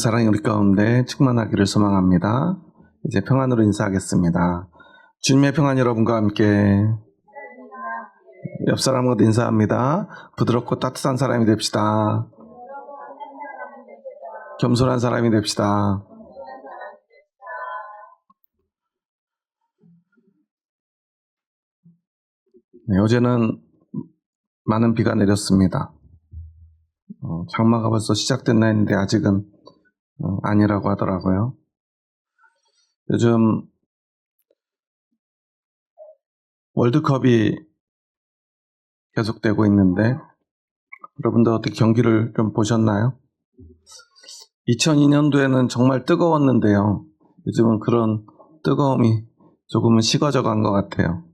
사랑이 우리 가운데 충만하기를 소망합니다. 이제 평안으로 인사하겠습니다. 주님의 평안 여러분과 함께. 옆 사람과 인사합니다. 부드럽고 따뜻한 사람이 됩시다. 겸손한 사람이 됩시다. 네, 어제는 많은 비가 내렸습니다. 장마가 벌써 시작됐나 했는데 아직은 아니라고 하더라고요. 요즘 월드컵이 계속되고 있는데 여러분들 어떻게 경기를 좀 보셨나요? 2002년도에는 정말 뜨거웠는데요. 요즘은 그런 뜨거움이 조금은 식어져 간 것 같아요.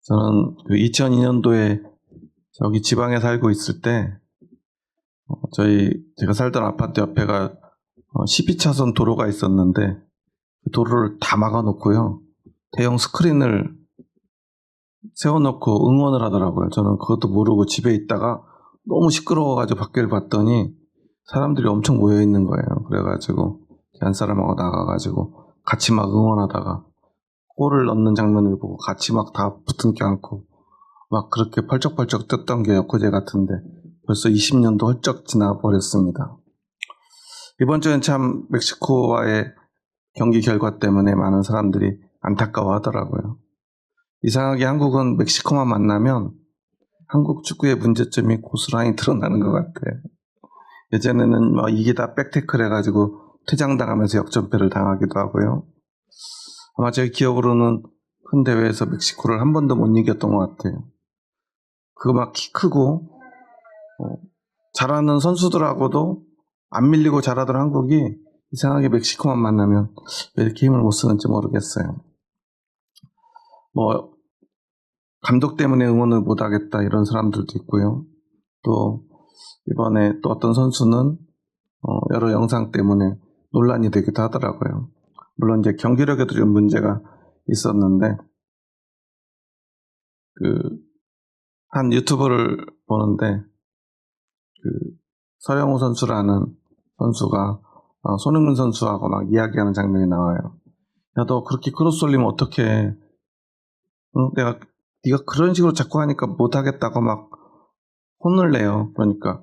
저는 그 2002년도에 저기 지방에 살고 있을 때 제가 살던 아파트 옆에가 12차선 도로가 있었는데 그 도로를 다 막아놓고요. 대형 스크린을 세워놓고 응원을 하더라고요. 저는 그것도 모르고 집에 있다가 너무 시끄러워가지고 밖을 봤더니 사람들이 엄청 모여있는 거예요. 그래가지고 한 사람하고 나가가지고 같이 막 응원하다가 골을 넣는 장면을 보고 같이 막 다 붙은 게 않고 막 그렇게 펄쩍펄쩍 떴던 게 엊그제 같은데 벌써 20년도 훌쩍 지나버렸습니다. 이번 주엔 참 멕시코와의 경기 결과 때문에 많은 사람들이 안타까워하더라고요. 이상하게 한국은 멕시코만 만나면 한국 축구의 문제점이 고스란히 드러나는 것 같아요. 예전에는 이게 다 백태클 해가지고 퇴장당하면서 역전패를 당하기도 하고요. 아마 제 기억으로는 큰 대회에서 멕시코를 한 번도 못 이겼던 것 같아요. 그거 막 키 크고 잘하는 선수들하고도 안 밀리고 잘하던 한국이 이상하게 멕시코만 만나면 왜 이렇게 힘을 못 쓰는지 모르겠어요. 감독 때문에 응원을 못 하겠다 이런 사람들도 있고요. 또 이번에 또 어떤 선수는 여러 영상 때문에 논란이 되기도 하더라고요. 물론 이제 경기력에도 좀 문제가 있었는데 한 유튜브를 보는데 서영우 선수라는 선수가 손흥민 선수하고 막 이야기하는 장면이 나와요. 야, 너 그렇게 크로스 올리면 어떡해? 네가 그런 식으로 자꾸 하니까 못하겠다고 막 혼을 내요. 그러니까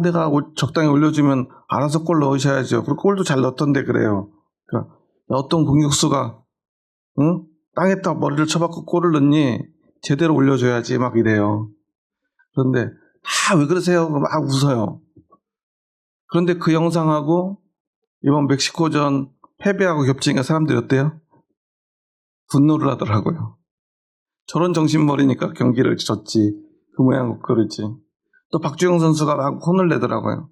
내가 적당히 올려주면 알아서 골 넣으셔야죠. 그리고 골도 잘 넣던데 그래요. 그러니까 어떤 공격수가 땅에다 머리를 쳐박고 골을 넣니? 제대로 올려줘야지 막 이래요. 그런데 왜 그러세요? 막 웃어요. 그런데 그 영상하고 이번 멕시코전 패배하고 겹치니까 사람들이 어때요? 분노를 하더라고요. 저런 정신머리니까 경기를 졌지. 그 모양 그러지. 또 박주영 선수가 막 혼을 내더라고요.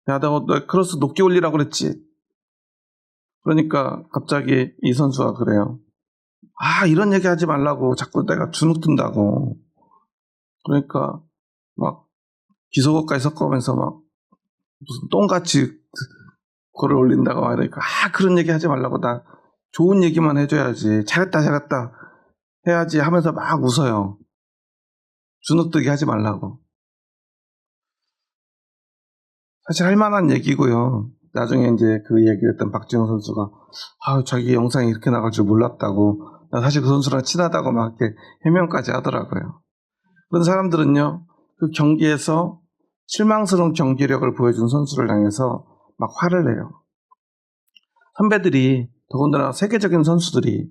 야, 너 크로스 높게 올리라고 그랬지. 그러니까 갑자기 이 선수가 그래요. 이런 얘기 하지 말라고. 자꾸 내가 주눅 든다고. 그러니까 막 기소거까지 섞으면서 막 무슨 똥같이 글을 올린다고 하니까 그런 얘기 하지 말라고. 나 좋은 얘기만 해줘야지. 잘했다 해야지 하면서 막 웃어요. 주눅들게 하지 말라고. 사실 할 만한 얘기고요. 나중에 이제 그 얘기를 했던 박지영 선수가 자기 영상이 이렇게 나갈 줄 몰랐다고. 나 사실 그 선수랑 친하다고 막 이렇게 해명까지 하더라고요. 그런 사람들은요, 그 경기에서 실망스러운 경기력을 보여준 선수를 향해서 막 화를 내요. 선배들이, 더군다나 세계적인 선수들이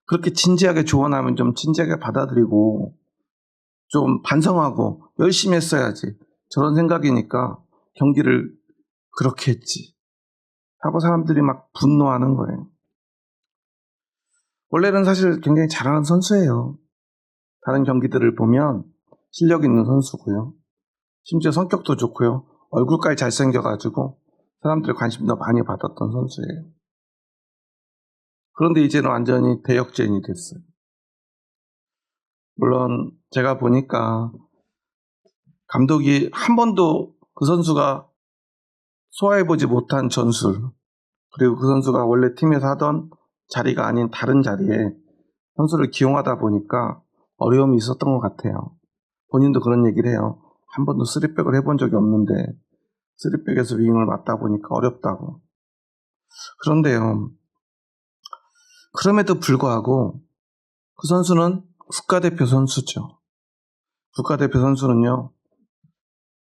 그렇게 진지하게 조언하면 좀 진지하게 받아들이고 좀 반성하고 열심히 했어야지. 저런 생각이니까 경기를 그렇게 했지 하고 사람들이 막 분노하는 거예요. 원래는 사실 굉장히 잘하는 선수예요. 다른 경기들을 보면 실력 있는 선수고요. 심지어 성격도 좋고요. 얼굴까지 잘생겨가지고 사람들의 관심도 많이 받았던 선수예요. 그런데 이제는 완전히 대역죄인이 됐어요. 물론 제가 보니까 감독이 한 번도 그 선수가 소화해보지 못한 전술, 그리고 그 선수가 원래 팀에서 하던 자리가 아닌 다른 자리에 선수를 기용하다 보니까 어려움이 있었던 것 같아요. 본인도 그런 얘기를 해요. 한 번도 3백을 해본 적이 없는데 쓰리백에서 윙을 맡다 보니까 어렵다고. 그런데요, 그럼에도 불구하고 그 선수는 국가대표 선수죠. 국가대표 선수는요,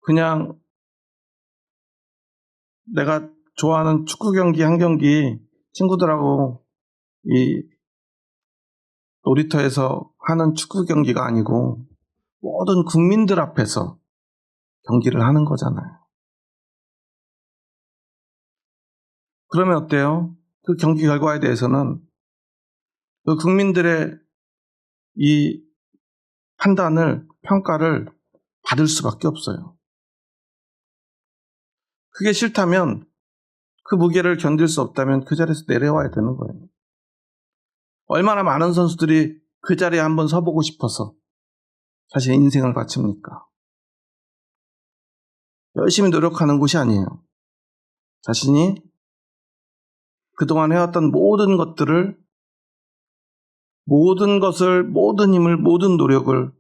그냥 내가 좋아하는 축구 경기 한 경기 친구들하고 이 놀이터에서 하는 축구 경기가 아니고 모든 국민들 앞에서 경기를 하는 거잖아요. 그러면 어때요? 그 경기 결과에 대해서는 그 국민들의 이 판단을, 평가를 받을 수밖에 없어요. 그게 싫다면, 그 무게를 견딜 수 없다면 그 자리에서 내려와야 되는 거예요. 얼마나 많은 선수들이 그 자리에 한번 서보고 싶어서 자신의 인생을 바칩니까? 열심히 노력하는 곳이 아니에요. 자신이 그동안 해왔던 모든 것들을, 모든 힘을, 모든 노력을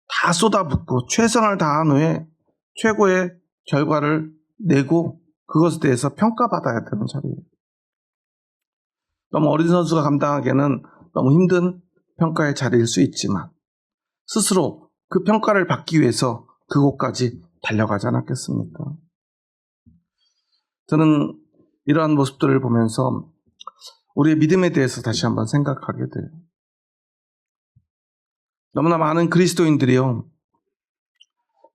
다 쏟아붓고 최선을 다한 후에 최고의 결과를 내고 그것에 대해서 평가받아야 되는 자리예요. 너무 어린 선수가 감당하기에는 너무 힘든 평가의 자리일 수 있지만 스스로 그 평가를 받기 위해서 그곳까지 달려가지 않았겠습니까? 저는 이러한 모습들을 보면서 우리의 믿음에 대해서 다시 한번 생각하게 돼요. 너무나 많은 그리스도인들이요,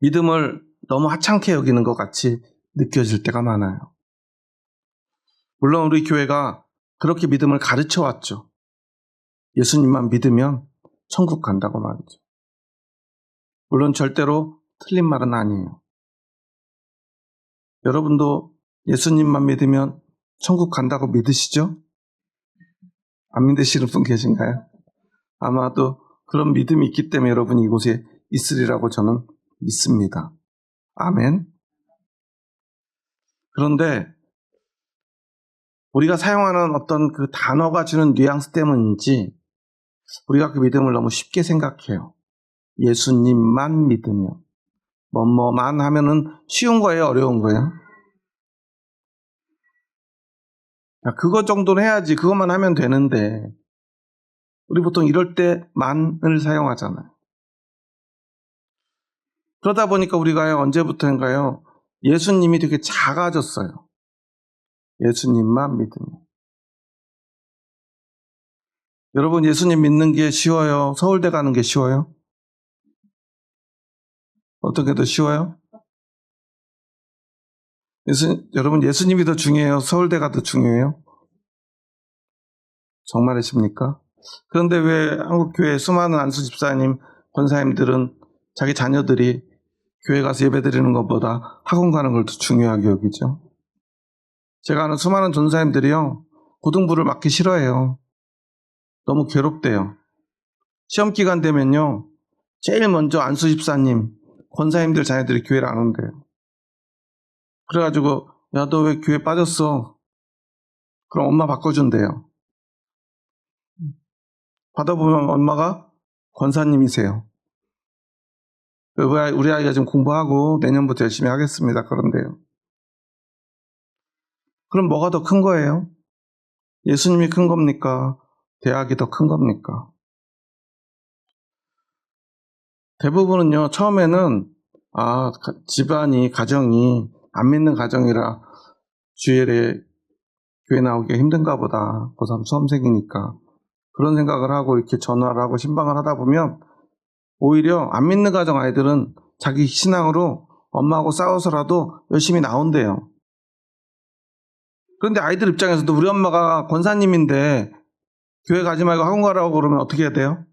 믿음을 너무 하찮게 여기는 것 같이 느껴질 때가 많아요. 물론 우리 교회가 그렇게 믿음을 가르쳐 왔죠. 예수님만 믿으면 천국 간다고 말이죠. 물론 절대로 틀린 말은 아니에요. 여러분도 예수님만 믿으면 천국 간다고 믿으시죠? 안 믿으시는 분 계신가요? 아마도 그런 믿음이 있기 때문에 여러분이 이곳에 있으리라고 저는 믿습니다. 아멘. 그런데 우리가 사용하는 어떤 그 단어가 주는 뉘앙스 때문인지 우리가 그 믿음을 너무 쉽게 생각해요. 예수님만 믿으면, 뭐만 하면은 쉬운 거예요, 어려운 거예요? 그거 정도는 해야지, 그것만 하면 되는데 우리 보통 이럴 때 만을 사용하잖아요. 그러다 보니까 우리가 언제부터인가요? 예수님이 되게 작아졌어요. 예수님만 믿으면. 여러분, 예수님 믿는 게 쉬워요? 서울대 가는 게 쉬워요? 어떻게 더 쉬워요? 여러분, 예수님이 더 중요해요? 서울대가 더 중요해요? 정말이십니까? 그런데 왜 한국교회 수많은 안수 집사님, 권사님들은 자기 자녀들이 교회 가서 예배 드리는 것보다 학원 가는 걸 더 중요하게 여기죠? 제가 아는 수많은 전사님들이요, 고등부를 맞기 싫어해요. 너무 괴롭대요. 시험 기간 되면요, 제일 먼저 안수 집사님, 권사님들 자녀들이 교회를 안 온대요. 그래가지고, 야, 너 왜 교회 빠졌어? 그럼 엄마 바꿔준대요. 받아보면 엄마가 권사님이세요. 우리 아이가 지금 공부하고 내년부터 열심히 하겠습니다. 그런데요. 그럼 뭐가 더 큰 거예요? 예수님이 큰 겁니까? 대학이 더 큰 겁니까? 대부분은요, 처음에는, 집안이, 가정이 안 믿는 가정이라 주일에 교회 나오기가 힘든가 보다. 고3 수험생이니까. 그런 생각을 하고 이렇게 전화를 하고 신방을 하다 보면 오히려 안 믿는 가정 아이들은 자기 신앙으로 엄마하고 싸워서라도 열심히 나온대요. 그런데 아이들 입장에서도 우리 엄마가 권사님인데 교회 가지 말고 학원 가라고 그러면 어떻게 해야 돼요?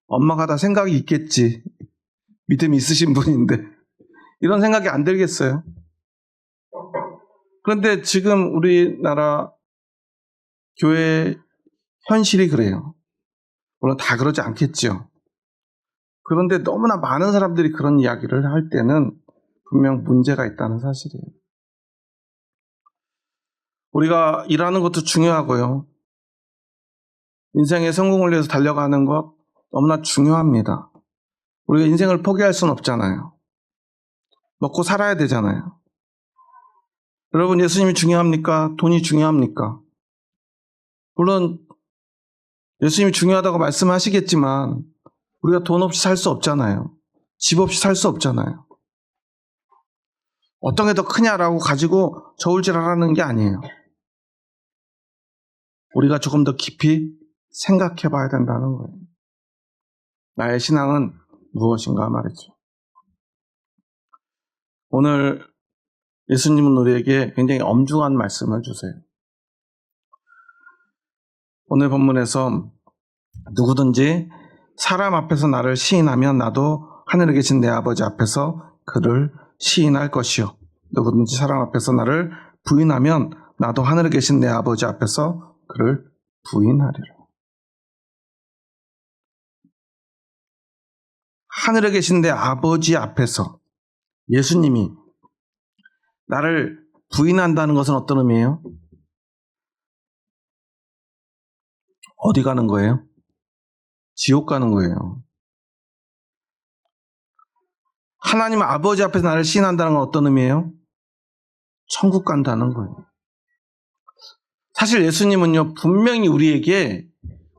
엄마가 다 생각이 있겠지. 믿음이 있으신 분인데. 이런 생각이 안 들겠어요? 그런데 지금 우리나라 교회 현실이 그래요. 물론 다 그러지 않겠죠. 그런데 너무나 많은 사람들이 그런 이야기를 할 때는 분명 문제가 있다는 사실이에요. 우리가 일하는 것도 중요하고요. 인생의 성공을 위해서 달려가는 것 너무나 중요합니다. 우리가 인생을 포기할 수는 없잖아요. 먹고 살아야 되잖아요. 여러분, 예수님이 중요합니까? 돈이 중요합니까? 물론 예수님이 중요하다고 말씀하시겠지만 우리가 돈 없이 살 수 없잖아요. 집 없이 살 수 없잖아요. 어떤 게 더 크냐라고 가지고 저울질하라는 게 아니에요. 우리가 조금 더 깊이 생각해 봐야 된다는 거예요. 나의 신앙은 무엇인가 말이죠. 오늘 예수님은 우리에게 굉장히 엄중한 말씀을 주세요. 오늘 본문에서 누구든지 사람 앞에서 나를 시인하면 나도 하늘에 계신 내 아버지 앞에서 그를 시인할 것이요. 누구든지 사람 앞에서 나를 부인하면 나도 하늘에 계신 내 아버지 앞에서 그를 부인하리라. 하늘에 계신 내 아버지 앞에서 예수님이 나를 부인한다는 것은 어떤 의미예요? 어디 가는 거예요? 지옥 가는 거예요. 하나님 아버지 앞에서 나를 시인한다는 건 어떤 의미예요? 천국 간다는 거예요. 사실 예수님은요, 분명히 우리에게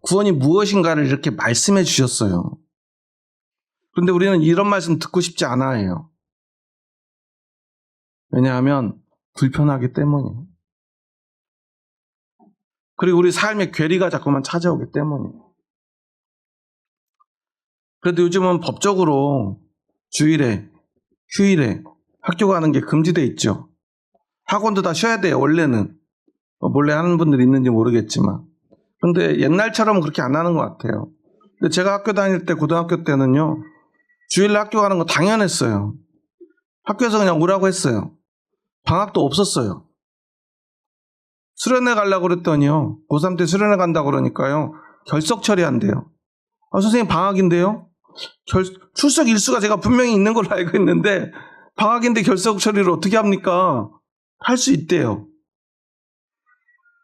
구원이 무엇인가를 이렇게 말씀해 주셨어요. 그런데 우리는 이런 말씀 듣고 싶지 않아요. 왜냐하면 불편하기 때문이에요. 그리고 우리 삶의 괴리가 자꾸만 찾아오기 때문이에요. 그래도 요즘은 법적으로 주일에, 휴일에 학교 가는 게 금지돼 있죠. 학원도 다 쉬어야 돼요, 원래는. 몰래 하는 분들이 있는지 모르겠지만. 그런데 옛날처럼 그렇게 안 하는 것 같아요. 근데 제가 학교 다닐 때, 고등학교 때는요, 주일날 학교 가는 거 당연했어요. 학교에서 그냥 오라고 했어요. 방학도 없었어요. 수련회 가려고 그랬더니요, 고3 때 수련회 간다고 그러니까요, 결석 처리한대요. 선생님 방학인데요? 출석 일수가 제가 분명히 있는 걸로 알고 있는데 방학인데 결석 처리를 어떻게 합니까? 할 수 있대요.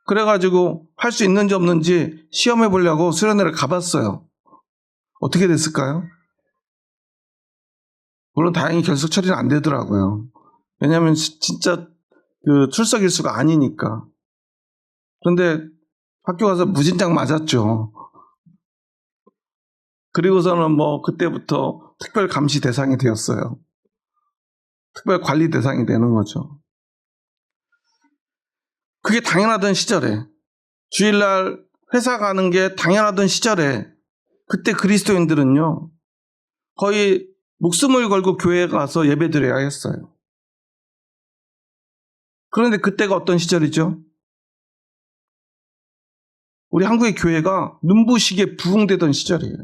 그래가지고 할 수 있는지 없는지 시험해 보려고 수련회를 가봤어요. 어떻게 됐을까요? 물론 다행히 결석 처리는 안 되더라고요. 왜냐하면 진짜 그 출석 일수가 아니니까. 그런데 학교 가서 무진장 맞았죠. 그리고서는 그때부터 특별 감시 대상이 되었어요. 특별 관리 대상이 되는 거죠. 그게 당연하던 시절에, 주일날 회사 가는 게 당연하던 시절에, 그때 그리스도인들은요, 거의 목숨을 걸고 교회에 가서 예배드려야 했어요. 그런데 그때가 어떤 시절이죠? 우리 한국의 교회가 눈부시게 부흥되던 시절이에요.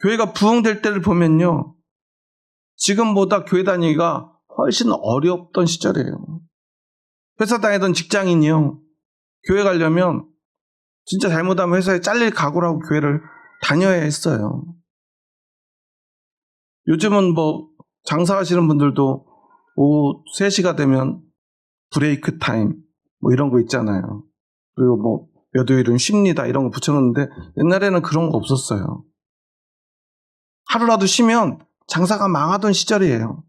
교회가 부흥될 때를 보면요, 지금보다 교회 다니기가 훨씬 어렵던 시절이에요. 회사 다니던 직장인이요, 교회 가려면 진짜 잘못하면 회사에 잘릴 각오라고 교회를 다녀야 했어요. 요즘은 장사하시는 분들도 오후 3시가 되면 브레이크 타임 이런 거 있잖아요. 그리고 몇 요일은 쉽니다 이런 거 붙여놓는데 옛날에는 그런 거 없었어요. 하루라도 쉬면 장사가 망하던 시절이에요.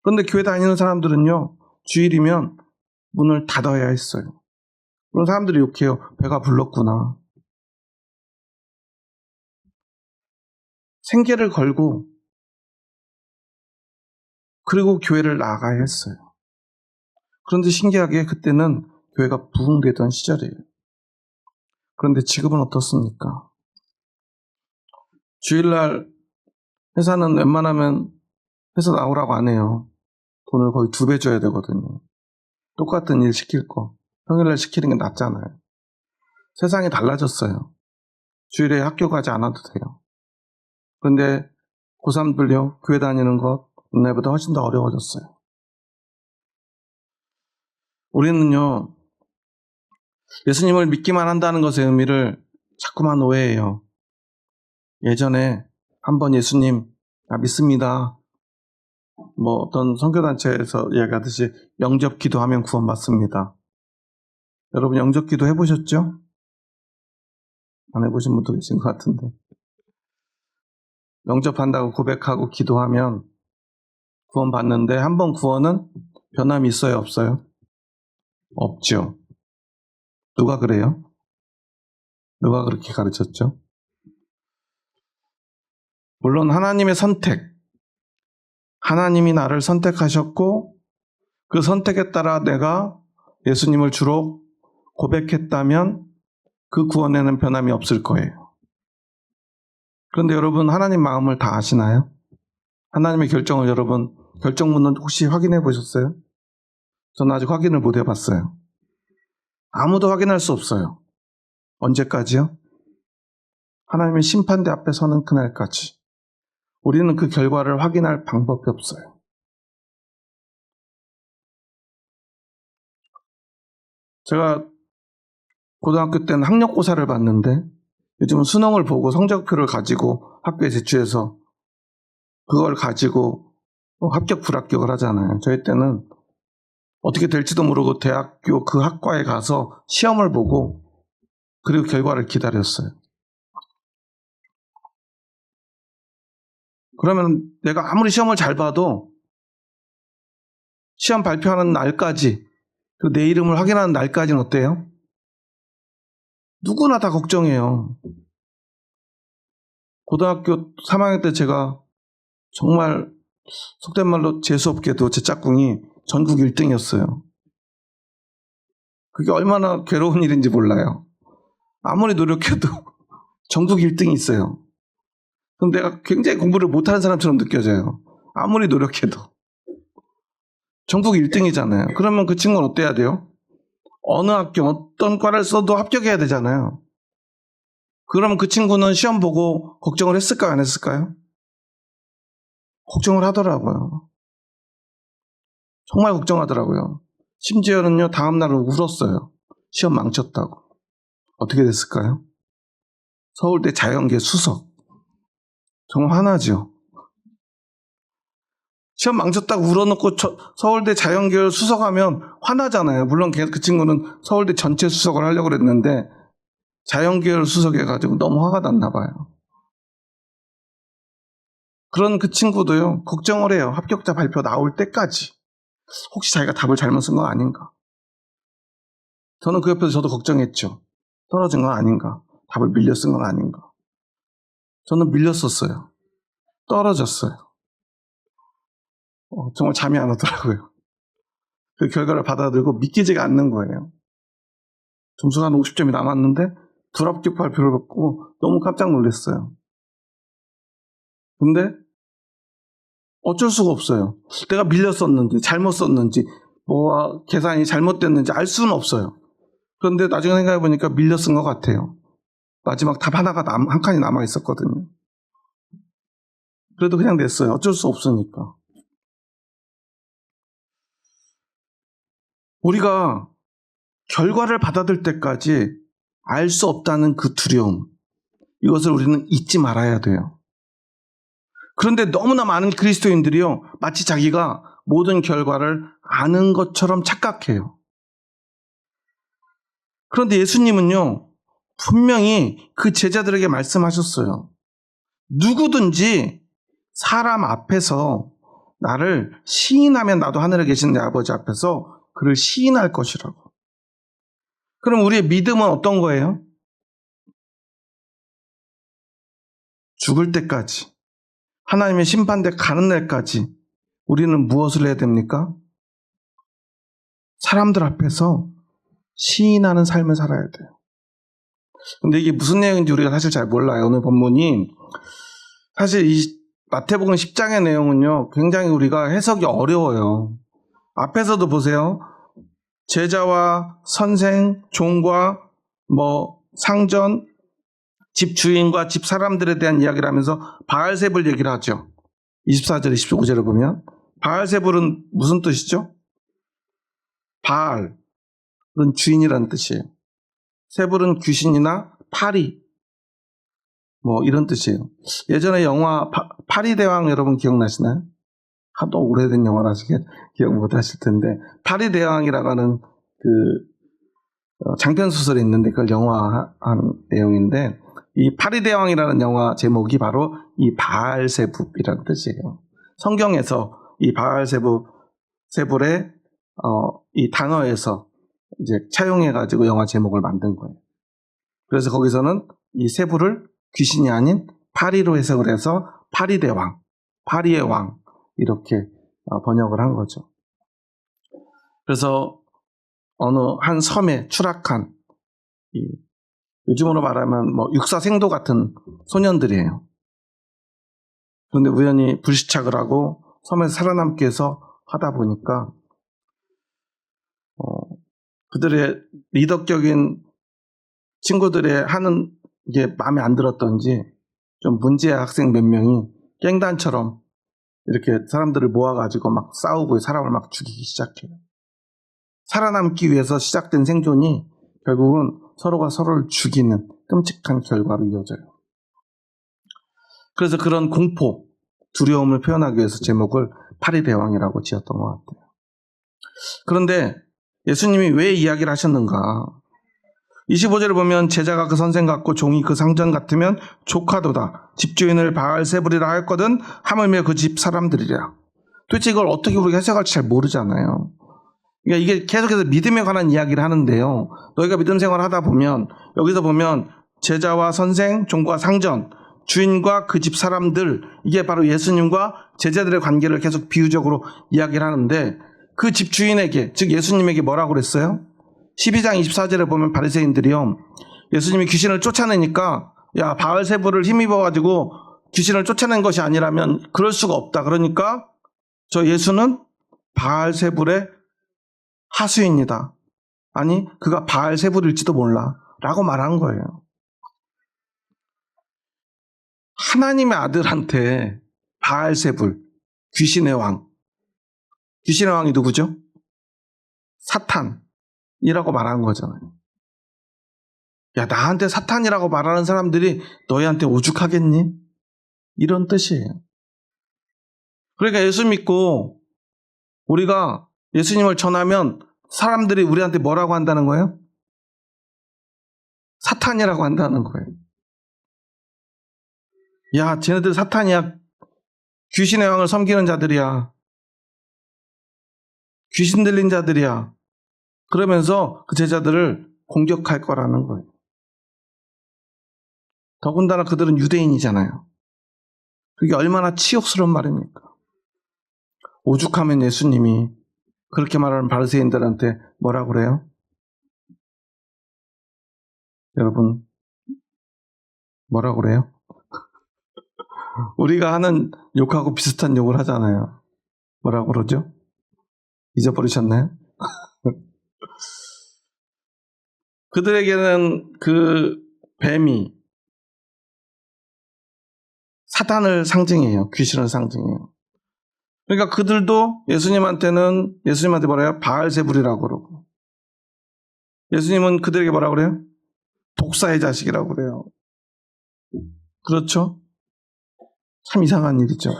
그런데 교회 다니는 사람들은요, 주일이면 문을 닫아야 했어요. 그런 사람들이 욕해요. 배가 불렀구나. 생계를 걸고 그리고 교회를 나가야 했어요. 그런데 신기하게 그때는 교회가 부흥되던 시절이에요. 그런데 지금은 어떻습니까? 주일날 회사는 웬만하면 회사 나오라고 안 해요. 돈을 거의 2배 줘야 되거든요. 똑같은 일 시킬 거 평일날 시키는 게 낫잖아요. 세상이 달라졌어요. 주일에 학교 가지 않아도 돼요. 그런데 고3들요, 교회 다니는 것 옛날보다 훨씬 더 어려워졌어요. 우리는요, 예수님을 믿기만 한다는 것의 의미를 자꾸만 오해해요. 예전에 한번 예수님, 나 믿습니다. 어떤 선교단체에서 이야기하듯이 영접 기도하면 구원받습니다. 여러분 영접 기도 해보셨죠? 안 해보신 분도 계신 것 같은데. 영접한다고 고백하고 기도하면 구원 받는데 한 번 구원은 변함이 있어요, 없어요? 없죠. 누가 그래요? 누가 그렇게 가르쳤죠? 물론 하나님의 선택, 하나님이 나를 선택하셨고 그 선택에 따라 내가 예수님을 주로 고백했다면 그 구원에는 변함이 없을 거예요. 그런데 여러분, 하나님 마음을 다 아시나요? 하나님의 결정을 여러분, 결정문은 혹시 확인해 보셨어요? 저는 아직 확인을 못 해봤어요. 아무도 확인할 수 없어요. 언제까지요? 하나님의 심판대 앞에 서는 그날까지. 우리는 그 결과를 확인할 방법이 없어요. 제가 고등학교 때는 학력고사를 봤는데 요즘은 수능을 보고 성적표를 가지고 학교에 제출해서 그걸 가지고 합격 불합격을 하잖아요. 저희 때는 어떻게 될지도 모르고 대학교 그 학과에 가서 시험을 보고 그리고 결과를 기다렸어요. 그러면 내가 아무리 시험을 잘 봐도 시험 발표하는 날까지, 내 이름을 확인하는 날까지는 어때요? 누구나 다 걱정해요. 고등학교 3학년 때 제가 정말 속된 말로 재수없게도 제 짝꿍이 전국 1등이었어요. 그게 얼마나 괴로운 일인지 몰라요. 아무리 노력해도 전국 1등이 있어요. 그럼 내가 굉장히 공부를 못하는 사람처럼 느껴져요. 아무리 노력해도. 전국 1등이잖아요. 그러면 그 친구는 어때야 돼요? 어느 학교, 어떤 과를 써도 합격해야 되잖아요. 그러면 그 친구는 시험 보고 걱정을 했을까요? 안 했을까요? 걱정을 하더라고요. 정말 걱정하더라고요. 심지어는요, 다음날은 울었어요. 시험 망쳤다고. 어떻게 됐을까요? 서울대 자연계 수석. 정말 화나죠. 시험 망쳤다고 울어놓고 서울대 자연계열 수석하면 화나잖아요. 물론 그 친구는 서울대 전체 수석을 하려고 그랬는데 자연계열 수석해가지고 너무 화가 났나 봐요. 그런 그 친구도요, 걱정을 해요. 합격자 발표 나올 때까지. 혹시 자기가 답을 잘못 쓴 건 아닌가? 저는 그 옆에서 저도 걱정했죠. 떨어진 건 아닌가? 답을 밀려 쓴 건 아닌가? 저는 밀렸었어요. 떨어졌어요. 정말 잠이 안 오더라고요. 그 결과를 받아들고 믿기지가 않는 거예요. 점수가 한 50점이 남았는데 불합격 발표를 받고 너무 깜짝 놀랐어요. 근데 어쩔 수가 없어요. 내가 밀렸었는지 잘못 썼는지 뭐와 계산이 잘못됐는지 알 수는 없어요. 그런데 나중에 생각해보니까 밀려 쓴 것 같아요. 마지막 답 하나가 한 칸이 남아 있었거든요. 그래도 그냥 냈어요. 어쩔 수 없으니까. 우리가 결과를 받아들 때까지 알 수 없다는 그 두려움, 이것을 우리는 잊지 말아야 돼요. 그런데 너무나 많은 그리스도인들이요, 마치 자기가 모든 결과를 아는 것처럼 착각해요. 그런데 예수님은요, 분명히 그 제자들에게 말씀하셨어요. 누구든지 사람 앞에서 나를 시인하면 나도 하늘에 계신 내 아버지 앞에서 그를 시인할 것이라고. 그럼 우리의 믿음은 어떤 거예요? 죽을 때까지, 하나님의 심판대 가는 날까지 우리는 무엇을 해야 됩니까? 사람들 앞에서 시인하는 삶을 살아야 돼요. 근데 이게 무슨 내용인지 우리가 사실 잘 몰라요. 오늘 본문이 사실 이 마태복음 10장의 내용은요, 굉장히 우리가 해석이 어려워요. 앞에서도 보세요. 제자와 선생, 종과 상전, 집 주인과 집 사람들에 대한 이야기를 하면서 바알세불 얘기를 하죠. 24절, 25절을 보면 바알세불은 무슨 뜻이죠? 바알은 주인이라는 뜻이에요. 세불은 귀신이나 파리, 이런 뜻이에요. 예전에 영화 파리대왕 여러분 기억나시나요? 하도 오래된 영화라서 기억 못 하실 텐데, 파리대왕이라고 하는 장편 소설이 있는데 그걸 영화한 내용인데, 이 파리대왕이라는 영화 제목이 바로 이 바알세불이라는 뜻이에요. 성경에서 이 바알세불의 이 단어에서 이제 차용해가지고 영화 제목을 만든 거예요. 그래서 거기서는 이 세불을 귀신이 아닌 파리로 해석을 해서 파리대왕, 파리의 왕 이렇게 번역을 한 거죠. 그래서 어느 한 섬에 추락한 요즘으로 말하면 뭐 육사생도 같은 소년들이에요. 그런데 우연히 불시착을 하고 섬에서 살아남기 위해서 하다 보니까 그들의 리더격인 친구들의 하는 게 마음에 안 들었던지 좀 문제의 학생 몇 명이 갱단처럼 이렇게 사람들을 모아가지고 막 싸우고 사람을 막 죽이기 시작해요. 살아남기 위해서 시작된 생존이 결국은 서로가 서로를 죽이는 끔찍한 결과로 이어져요. 그래서 그런 공포, 두려움을 표현하기 위해서 제목을 파리대왕이라고 지었던 것 같아요. 그런데 예수님이 왜 이야기를 하셨는가? 25절을 보면 제자가 그 선생 같고 종이 그 상전 같으면 조카도다. 집주인을 바알세불이라 하였거든 하물며 그 집 사람들이라. 도대체 이걸 어떻게 우리가 해석할지 잘 모르잖아요. 그러니까 이게 계속해서 믿음에 관한 이야기를 하는데요. 너희가 믿음 생활을 하다 보면 여기서 보면 제자와 선생, 종과 상전, 주인과 그 집 사람들, 이게 바로 예수님과 제자들의 관계를 계속 비유적으로 이야기를 하는데 그 집 주인에게, 즉 예수님에게 뭐라고 그랬어요? 12장 24절에 보면 바리새인들이요, 예수님이 귀신을 쫓아내니까 야 바알세불을 힘입어가지고 귀신을 쫓아낸 것이 아니라면 그럴 수가 없다. 그러니까 저 예수는 바알세불의 하수인이다. 아니 그가 바알세불일지도 몰라 라고 말한 거예요. 하나님의 아들한테 바알세불, 귀신의 왕, 귀신의 왕이 누구죠? 사탄이라고 말한 거잖아요. 야 나한테 사탄이라고 말하는 사람들이 너희한테 오죽하겠니? 이런 뜻이에요. 그러니까 예수 믿고 우리가 예수님을 전하면 사람들이 우리한테 뭐라고 한다는 거예요? 사탄이라고 한다는 거예요. 야 쟤네들 사탄이야. 귀신의 왕을 섬기는 자들이야. 귀신 들린 자들이야. 그러면서 그 제자들을 공격할 거라는 거예요. 더군다나 그들은 유대인이잖아요. 그게 얼마나 치욕스러운 말입니까? 오죽하면 예수님이 그렇게 말하는 바리새인들한테 뭐라고 그래요? 여러분 뭐라고 그래요? 우리가 하는 욕하고 비슷한 욕을 하잖아요. 뭐라고 그러죠? 잊어버리셨나요? 그들에게는 그 뱀이 사탄을 상징해요. 귀신을 상징해요. 그러니까 그들도 예수님한테 뭐라 해요? 바알세불이라고 그러고, 예수님은 그들에게 뭐라고 그래요? 독사의 자식이라고 그래요. 그렇죠? 참 이상한 일이죠.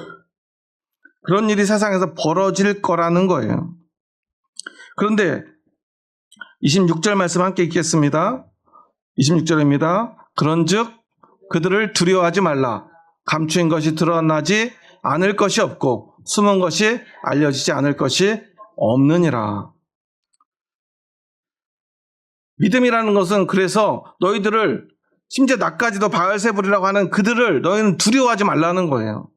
그런 일이 세상에서 벌어질 거라는 거예요. 그런데 26절 말씀 함께 읽겠습니다. 26절입니다. 그런즉 그들을 두려워하지 말라. 감추인 것이 드러나지 않을 것이 없고 숨은 것이 알려지지 않을 것이 없느니라. 믿음이라는 것은 그래서 너희들을, 심지어 나까지도 바알세불이라고 하는 그들을 너희는 두려워하지 말라는 거예요.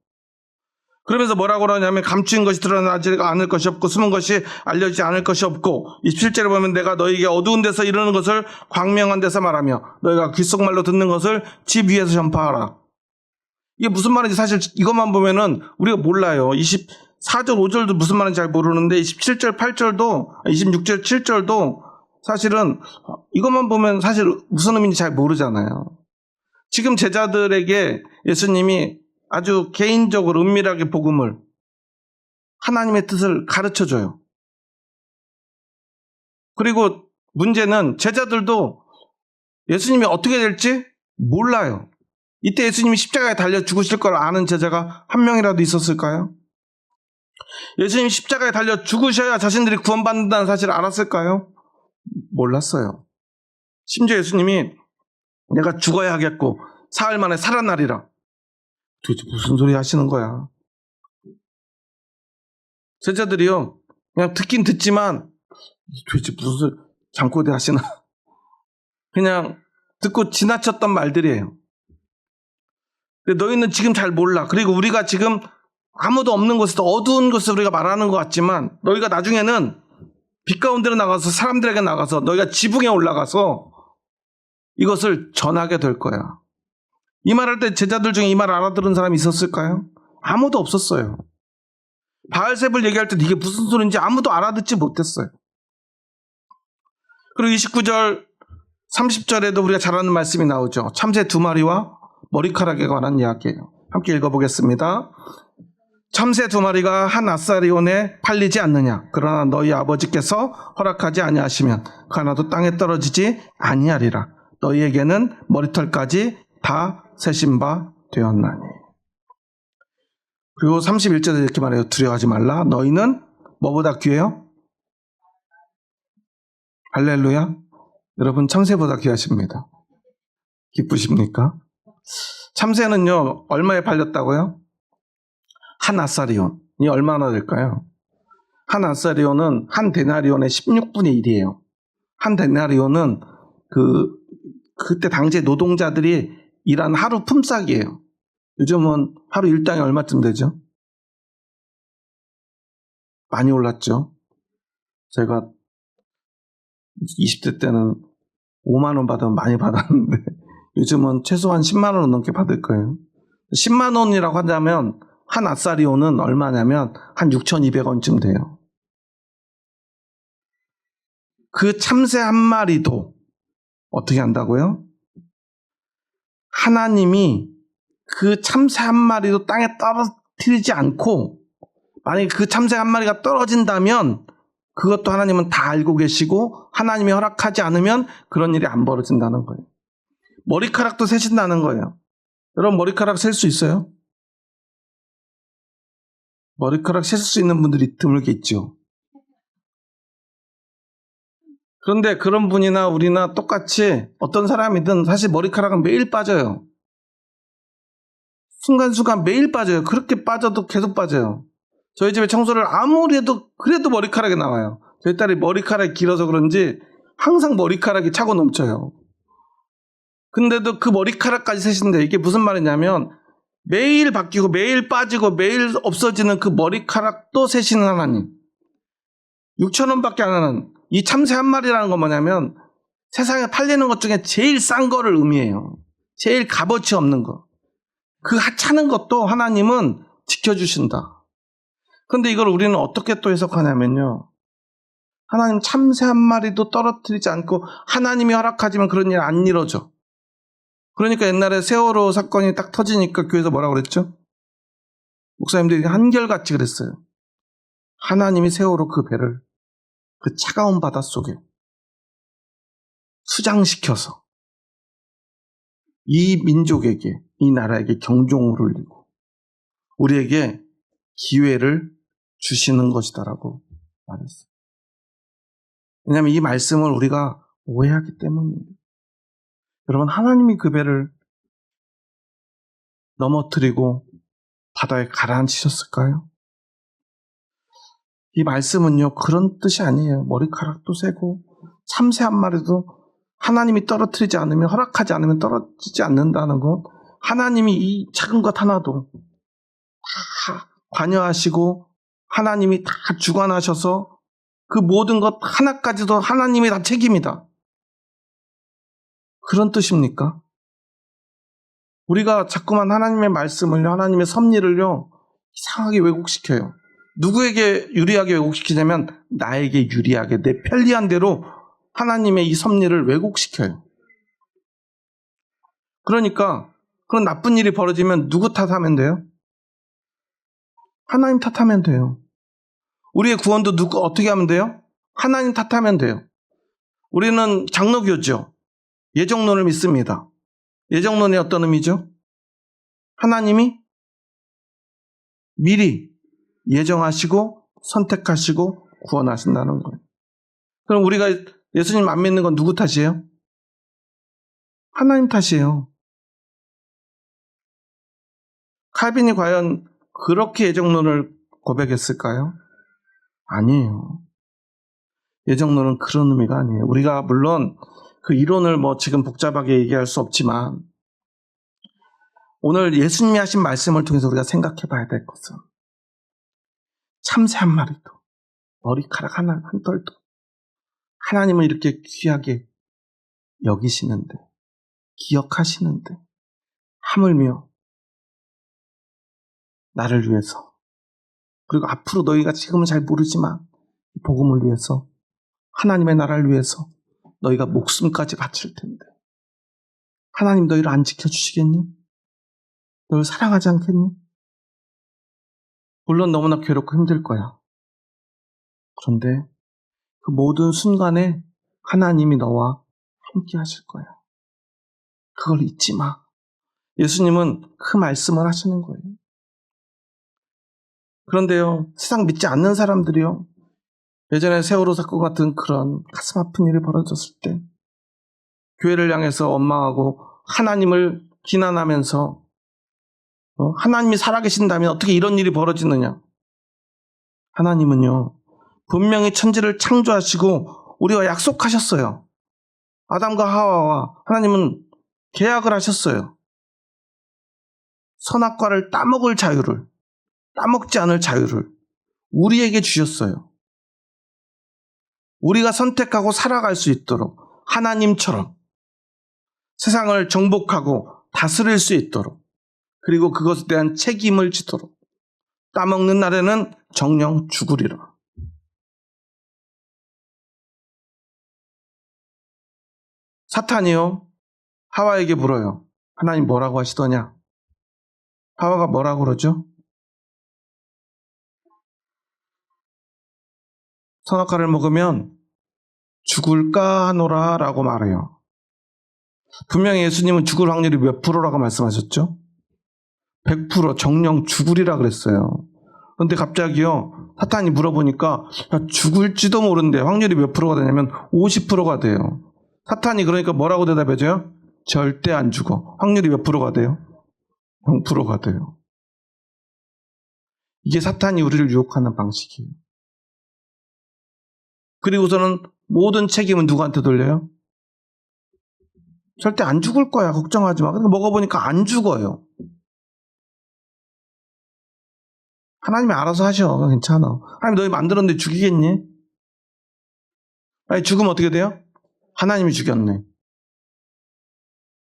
그러면서 뭐라고 그러냐면 감추인 것이 드러나지 않을 것이 없고 숨은 것이 알려지지 않을 것이 없고, 27절에 보면 내가 너희에게 어두운 데서 이르는 것을 광명한 데서 말하며 너희가 귓속말로 듣는 것을 집 위에서 전파하라. 이게 무슨 말인지 사실 이것만 보면은 우리가 몰라요. 24절 5절도 무슨 말인지 잘 모르는데 27절 8절도 26절 7절도 사실은 이것만 보면 사실 무슨 의미인지 잘 모르잖아요. 지금 제자들에게 예수님이 아주 개인적으로 은밀하게 복음을, 하나님의 뜻을 가르쳐줘요. 그리고 문제는 제자들도 예수님이 어떻게 될지 몰라요. 이때 예수님이 십자가에 달려 죽으실 걸 아는 제자가 한 명이라도 있었을까요? 예수님이 십자가에 달려 죽으셔야 자신들이 구원받는다는 사실을 알았을까요? 몰랐어요. 심지어 예수님이 내가 죽어야 하겠고 사흘 만에 살아나리라. 도대체 무슨 소리 하시는 거야? 제자들이요, 그냥 듣긴 듣지만 도대체 무슨 잠꼬대 하시나? 그냥 듣고 지나쳤던 말들이에요. 근데 너희는 지금 잘 몰라. 그리고 우리가 지금 아무도 없는 곳에서 어두운 곳에서 우리가 말하는 것 같지만 너희가 나중에는 빛 가운데로 나가서 사람들에게 나가서 너희가 지붕에 올라가서 이것을 전하게 될 거야. 이 말할 때 제자들 중에 이 말 알아들은 사람이 있었을까요? 아무도 없었어요. 바알셉을 얘기할 때 이게 무슨 소리인지 아무도 알아듣지 못했어요. 그리고 29절 30절에도 우리가 잘 아는 말씀이 나오죠. 참새 2마리와 머리카락에 관한 이야기예요. 함께 읽어보겠습니다. 참새 2마리가 한 아사리온에 팔리지 않느냐. 그러나 너희 아버지께서 허락하지 아니하시면 그 하나도 땅에 떨어지지 아니하리라. 너희에게는 머리털까지 다 세신 바 되었나니. 그리고 31절에 이렇게 말해요. 두려워하지 말라. 너희는 뭐보다 귀해요? 할렐루야. 여러분 참새보다 귀하십니다. 기쁘십니까? 참새는요 얼마에 팔렸다고요? 한 아사리온이 얼마나 될까요? 한 아사리온은 한 데나리온의 16분의 1이에요. 한 데나리온은 그때 당시에 노동자들이 일한 하루 품삯이에요. 요즘은 하루 일당이 얼마쯤 되죠? 많이 올랐죠. 제가 20대 때는 5만 원 받으면 많이 받았는데 요즘은 최소한 10만 원 넘게 받을 거예요. 10만 원이라고 한다면 한 아사리온은 얼마냐면 한 6,200원쯤 돼요. 그 참새 한 마리도 어떻게 한다고요? 하나님이 그 참새 한 마리도 땅에 떨어뜨리지 않고 만약에 그 참새 한 마리가 떨어진다면 그것도 하나님은 다 알고 계시고 하나님이 허락하지 않으면 그런 일이 안 벌어진다는 거예요. 머리카락도 세신다는 거예요. 여러분 머리카락 셀 수 있어요? 머리카락 셀 수 있는 분들이 드물게 있죠. 그런데 그런 분이나 우리나 똑같이 어떤 사람이든 사실 머리카락은 매일 빠져요. 순간순간 매일 빠져요. 그렇게 빠져도 계속 빠져요. 저희 집에 청소를 아무리 해도 그래도 머리카락이 나와요. 저희 딸이 머리카락이 길어서 그런지 항상 머리카락이 차고 넘쳐요. 근데도 그 머리카락까지 세신데 이게 무슨 말이냐면 매일 바뀌고 매일 빠지고 매일 없어지는 그 머리카락도 세시는 하나님. 6,000원밖에 안 하는 이 참새 한 마리라는 건 뭐냐면 세상에 팔리는 것 중에 제일 싼 거를 의미해요. 제일 값어치 없는 거. 그 하찮은 것도 하나님은 지켜주신다. 그런데 이걸 우리는 어떻게 또 해석하냐면요. 하나님 참새 한 마리도 떨어뜨리지 않고 하나님이 허락하지만 그런 일 안 이루어져. 그러니까 옛날에 세월호 사건이 딱 터지니까 교회에서 뭐라고 그랬죠? 목사님들이 한결같이 그랬어요. 하나님이 세월호 그 배를 그 차가운 바닷속에 수장시켜서 이 민족에게 이 나라에게 경종을 울리고 우리에게 기회를 주시는 것이다라고 말했어요. 왜냐하면 이 말씀을 우리가 오해하기 때문이에요. 여러분 하나님이 그 배를 넘어뜨리고 바다에 가라앉히셨을까요? 이 말씀은요 그런 뜻이 아니에요. 머리카락도 세고 참새 한 마리도 하나님이 떨어뜨리지 않으면 허락하지 않으면 떨어지지 않는다는 것. 하나님이 이 작은 것 하나도 다 관여하시고 하나님이 다 주관하셔서 그 모든 것 하나까지도 하나님이 다 책임이다. 그런 뜻입니까? 우리가 자꾸만 하나님의 말씀을요, 하나님의 섭리를요, 이상하게 왜곡시켜요. 누구에게 유리하게 왜곡시키냐면 나에게 유리하게 내 편리한 대로 하나님의 이 섭리를 왜곡시켜요. 그러니까 그런 나쁜 일이 벌어지면 누구 탓하면 돼요? 하나님 탓하면 돼요. 우리의 구원도 누구 어떻게 하면 돼요? 하나님 탓하면 돼요. 우리는 장로교죠. 예정론을 믿습니다. 예정론이 어떤 의미죠? 하나님이 미리 예정하시고 선택하시고 구원하신다는 거예요. 그럼 우리가 예수님 안 믿는 건 누구 탓이에요? 하나님 탓이에요. 칼빈이 과연 그렇게 예정론을 고백했을까요? 아니에요. 예정론은 그런 의미가 아니에요. 우리가 물론 그 이론을 지금 복잡하게 얘기할 수 없지만 오늘 예수님이 하신 말씀을 통해서 우리가 생각해 봐야 될 것은 참새 한 마리도 머리카락 한 털도 하나님을 이렇게 귀하게 여기시는데 기억하시는데 하물며 나를 위해서 그리고 앞으로 너희가 지금은 잘 모르지만 이 복음을 위해서 하나님의 나라를 위해서 너희가 목숨까지 바칠 텐데 하나님 너희를 안 지켜주시겠니? 너희를 사랑하지 않겠니? 물론 너무나 괴롭고 힘들 거야. 그런데 그 모든 순간에 하나님이 너와 함께 하실 거야. 그걸 잊지 마. 예수님은 그 말씀을 하시는 거예요. 그런데요, 세상 믿지 않는 사람들이요, 예전에 세월호 사건 같은 그런 가슴 아픈 일이 벌어졌을 때 교회를 향해서 원망하고 하나님을 비난하면서 하나님이 살아계신다면 어떻게 이런 일이 벌어지느냐. 하나님은요, 분명히 천지를 창조하시고 우리와 약속하셨어요. 아담과 하와와 하나님은 계약을 하셨어요. 선악과를 따먹을 자유를, 따먹지 않을 자유를 우리에게 주셨어요. 우리가 선택하고 살아갈 수 있도록 하나님처럼 세상을 정복하고 다스릴 수 있도록 그리고 그것에 대한 책임을 지도록 따먹는 날에는 정녕 죽으리라. 사탄이요 하와에게 물어요. 하나님 뭐라고 하시더냐? 하와가 뭐라고 그러죠? 선악과를 먹으면 죽을까 하노라 라고 말해요. 분명히 예수님은 죽을 확률이 몇 프로라고 말씀하셨죠? 100% 정녕 죽으리라 그랬어요. 그런데 갑자기요 사탄이 물어보니까 죽을지도 모른대. 확률이 몇 프로가 되냐면 50%가 돼요. 사탄이 그러니까 뭐라고 대답해줘요? 절대 안 죽어. 확률이 몇 프로가 돼요? 0%가 돼요. 이게 사탄이 우리를 유혹하는 방식이에요. 그리고서는 모든 책임은 누구한테 돌려요? 절대 안 죽을 거야. 걱정하지 마. 그러니까 먹어보니까 안 죽어요. 하나님이 알아서 하셔. 괜찮아. 하나님 너희 만들었는데 죽이겠니? 아니 죽으면 어떻게 돼요? 하나님이 죽였네.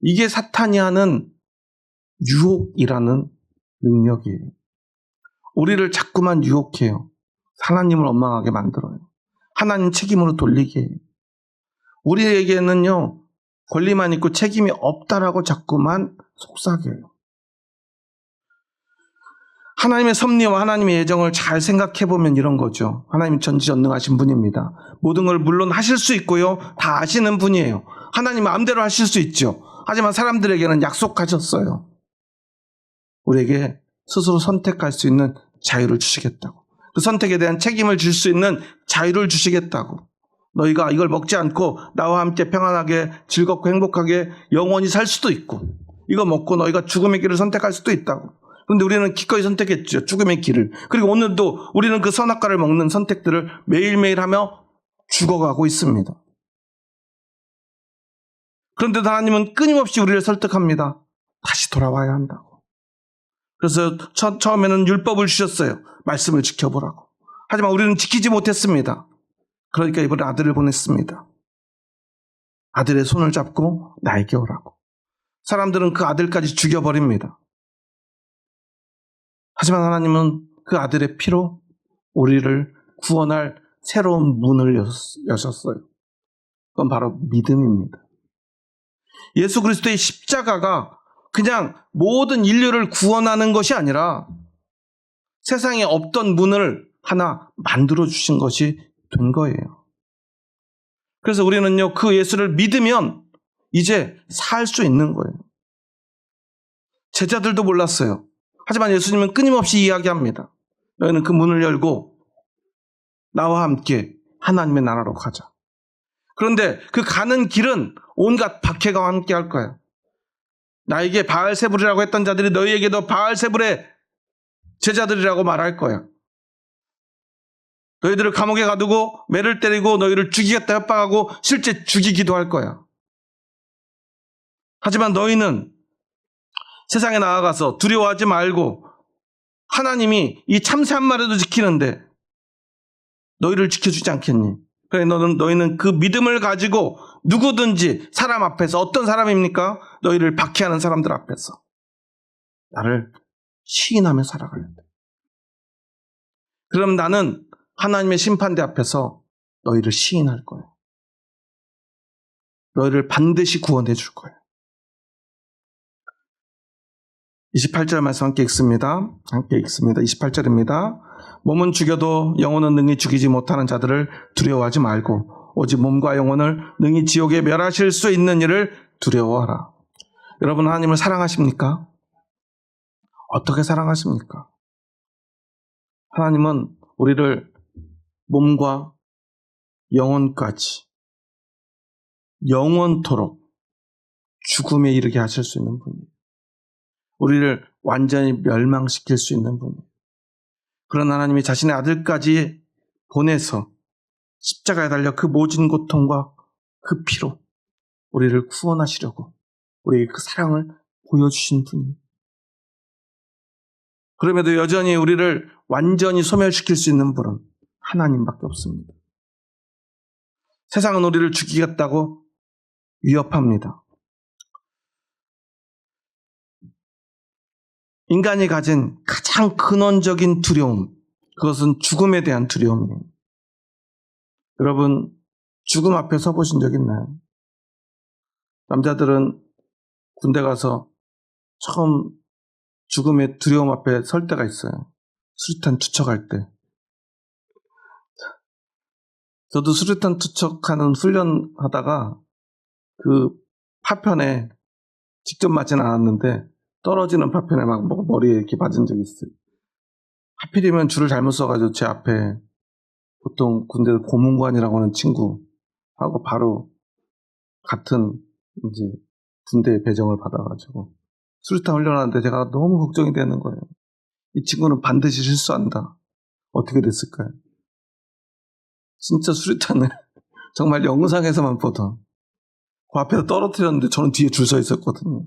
이게 사탄이 하는 유혹이라는 능력이에요. 우리를 자꾸만 유혹해요. 하나님을 원망하게 만들어요. 하나님 책임으로 돌리게 해요. 우리에게는요 권리만 있고 책임이 없다라고 자꾸만 속삭여요. 하나님의 섭리와 하나님의 예정을 잘 생각해보면 이런 거죠. 하나님이 전지전능하신 분입니다. 모든 걸 물론 하실 수 있고요. 다 아시는 분이에요. 하나님 마음대로 하실 수 있죠. 하지만 사람들에게는 약속하셨어요. 우리에게 스스로 선택할 수 있는 자유를 주시겠다고. 그 선택에 대한 책임을 질 수 있는 자유를 주시겠다고. 너희가 이걸 먹지 않고 나와 함께 평안하게 즐겁고 행복하게 영원히 살 수도 있고 이거 먹고 너희가 죽음의 길을 선택할 수도 있다고. 그런데 우리는 기꺼이 선택했죠. 죽음의 길을. 그리고 오늘도 우리는 그 선악과를 먹는 선택들을 매일매일 하며 죽어가고 있습니다. 그런데도 하나님은 끊임없이 우리를 설득합니다. 다시 돌아와야 한다고. 그래서 처음에는 율법을 주셨어요. 말씀을 지켜보라고. 하지만 우리는 지키지 못했습니다. 그러니까 이번에 아들을 보냈습니다. 아들의 손을 잡고 나에게 오라고. 사람들은 그 아들까지 죽여버립니다. 하지만 하나님은 그 아들의 피로 우리를 구원할 새로운 문을 여셨어요. 그건 바로 믿음입니다. 예수 그리스도의 십자가가 그냥 모든 인류를 구원하는 것이 아니라 세상에 없던 문을 하나 만들어 주신 것이 된 거예요. 그래서 우리는요 그 예수를 믿으면 이제 살 수 있는 거예요. 제자들도 몰랐어요. 하지만 예수님은 끊임없이 이야기합니다. 너희는 그 문을 열고 나와 함께 하나님의 나라로 가자. 그런데 그 가는 길은 온갖 박해가 함께 할 거예요. 나에게 바알세불이라고 했던 자들이 너희에게도 바알세불의 제자들이라고 말할 거야. 너희들을 감옥에 가두고 매를 때리고 너희를 죽이겠다 협박하고 실제 죽이기도 할 거야. 하지만 너희는 세상에 나아가서 두려워하지 말고 하나님이 이 참새 한 마리도 지키는데 너희를 지켜주지 않겠니? 그래, 너희는 그 믿음을 가지고 누구든지 사람 앞에서, 어떤 사람입니까? 너희를 박해하는 사람들 앞에서 나를 시인하며 살아가야 돼. 그럼 나는 하나님의 심판대 앞에서 너희를 시인할 거야. 너희를 반드시 구원해 줄 거야. 28절 말씀 함께 읽습니다. 28절입니다. 몸은 죽여도 영혼은 능히 죽이지 못하는 자들을 두려워하지 말고 오직 몸과 영혼을 능히 지옥에 멸하실 수 있는 이를 두려워하라. 여러분, 하나님을 사랑하십니까? 어떻게 사랑하십니까? 하나님은 우리를 몸과 영혼까지 영원토록 죽음에 이르게 하실 수 있는 분이에요. 우리를 완전히 멸망시킬 수 있는 분이에요. 그런 하나님이 자신의 아들까지 보내서 십자가에 달려 그 모진 고통과 그 피로 우리를 구원하시려고 우리에게 그 사랑을 보여주신 분이에요. 그럼에도 여전히 우리를 완전히 소멸시킬 수 있는 분은 하나님밖에 없습니다. 세상은 우리를 죽이겠다고 위협합니다. 인간이 가진 가장 근원적인 두려움, 그것은 죽음에 대한 두려움이에요. 여러분, 죽음 앞에 서보신 적 있나요? 남자들은 군대 가서 처음 죽음의 두려움 앞에 설 때가 있어요. 수류탄 투척할 때. 저도 수류탄 투척하는 훈련하다가 그 파편에 직접 맞지는 않았는데 떨어지는 파편에 막 머리에 이렇게 맞은 적이 있어요. 하필이면 줄을 잘못 써가지고 제 앞에 보통 군대 고문관이라고 하는 친구하고 바로 같은 이제 군대 배정을 받아가지고 수류탄 훈련하는데 제가 너무 걱정이 되는 거예요. 이 친구는 반드시 실수한다. 어떻게 됐을까요? 진짜 수류탄을 정말 영상에서만 보던 그 앞에서 떨어뜨렸는데 저는 뒤에 줄 서 있었거든요.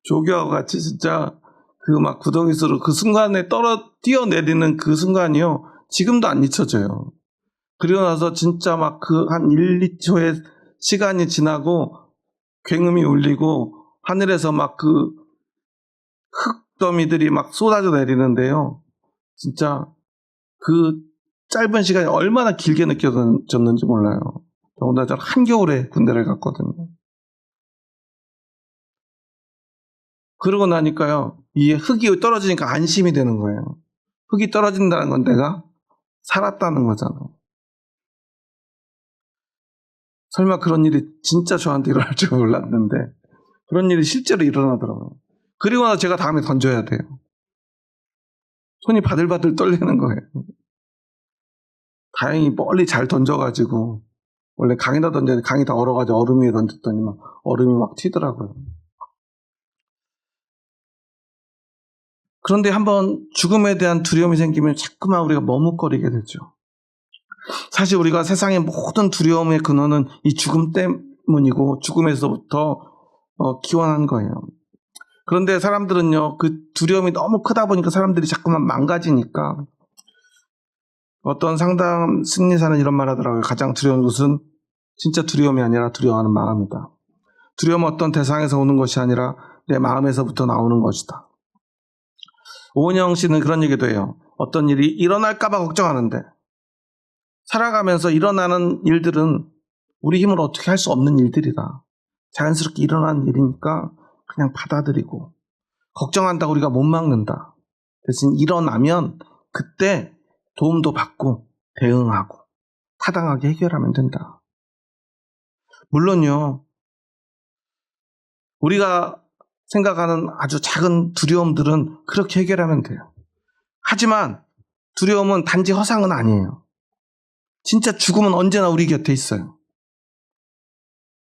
조교와 같이 진짜 그 막 구덩이수로 그 순간에 뛰어내리는 그 순간이요. 지금도 안 잊혀져요. 그리고 나서 진짜 막 그 한 1, 2초의 시간이 지나고 굉음이 울리고 하늘에서 막 그 흙더미들이 막 쏟아져 내리는데요. 진짜 그 짧은 시간이 얼마나 길게 느껴졌는지 몰라요. 더군다나 저는 한겨울에 군대를 갔거든요. 그러고 나니까요, 이 흙이 떨어지니까 안심이 되는 거예요. 흙이 떨어진다는 건 내가 살았다는 거잖아요. 설마 그런 일이 진짜 저한테 일어날 줄 몰랐는데 그런 일이 실제로 일어나더라고요. 그리고 나서 제가 다음에 던져야 돼요. 손이 바들바들 떨리는 거예요. 다행히 멀리 잘 던져가지고, 원래 강에다 던졌는데 강이 다 얼어가지고 얼음 위에 던졌더니 막 얼음이 막 튀더라고요. 그런데 한번 죽음에 대한 두려움이 생기면 자꾸만 우리가 머뭇거리게 되죠. 사실 우리가 세상의 모든 두려움의 근원은 이 죽음 때문이고 죽음에서부터 기원한 거예요. 그런데 사람들은요, 그 두려움이 너무 크다 보니까 사람들이 자꾸만 망가지니까 어떤 상담 심리사는 이런 말 하더라고요. 가장 두려운 것은 진짜 두려움이 아니라 두려워하는 마음이다. 두려움은 어떤 대상에서 오는 것이 아니라 내 마음에서부터 나오는 것이다. 오은영 씨는 그런 얘기도 해요. 어떤 일이 일어날까 봐 걱정하는데 살아가면서 일어나는 일들은 우리 힘으로 어떻게 할 수 없는 일들이다. 자연스럽게 일어나는 일이니까 그냥 받아들이고, 걱정한다고 우리가 못 막는다. 대신 일어나면 그때 도움도 받고 대응하고 타당하게 해결하면 된다. 물론요, 우리가 생각하는 아주 작은 두려움들은 그렇게 해결하면 돼요. 하지만 두려움은 단지 허상은 아니에요. 진짜 죽음은 언제나 우리 곁에 있어요.